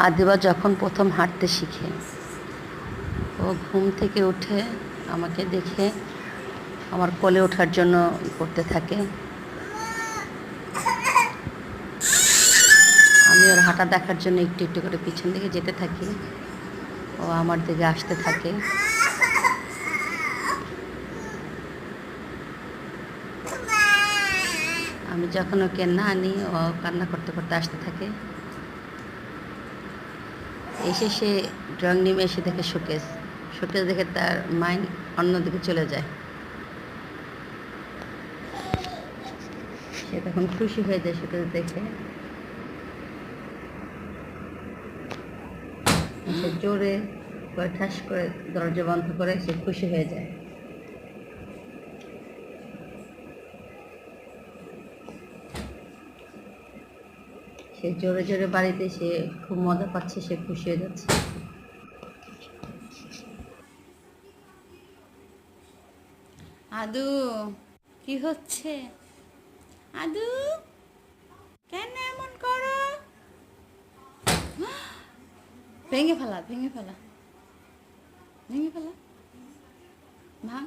আদিবা যখন প্রথম হাঁটতে শিখে, ও ঘুম থেকে উঠে আমাকে দেখে আমার কোলে ওঠার জন্য করতে থাকে। আমি ওর হাঁটা দেখার জন্য একটু একটু করে পিছন দিকে যেতে থাকি, ও আমার দিকে আসতে থাকে। আমি যখন ওকে না আনি, ও কান্না করতে করতে আসতে থাকে। এসে সে ড্রয়িং রুমে এসে দেখে শোকেস, শোকেস দেখে তার মাইন্ড অন্যদিকে চলে যায়। সে তখন খুশি হয়ে যায় শোকেস দেখে। সে জোরে করে ঠাস করে দরজা বন্ধ করে সে খুশি হয়ে যায়। সে জোরে জোরে বাড়িতে সে খুব মজা পাচ্ছে, সে খুশি হয়ে যাচ্ছে। আদু, কি হচ্ছে? আদু, কেন এমন করো? ভেঙে ফেলা, ভেঙে ফেলা, ভেঙে ফেলা, ভাঙ।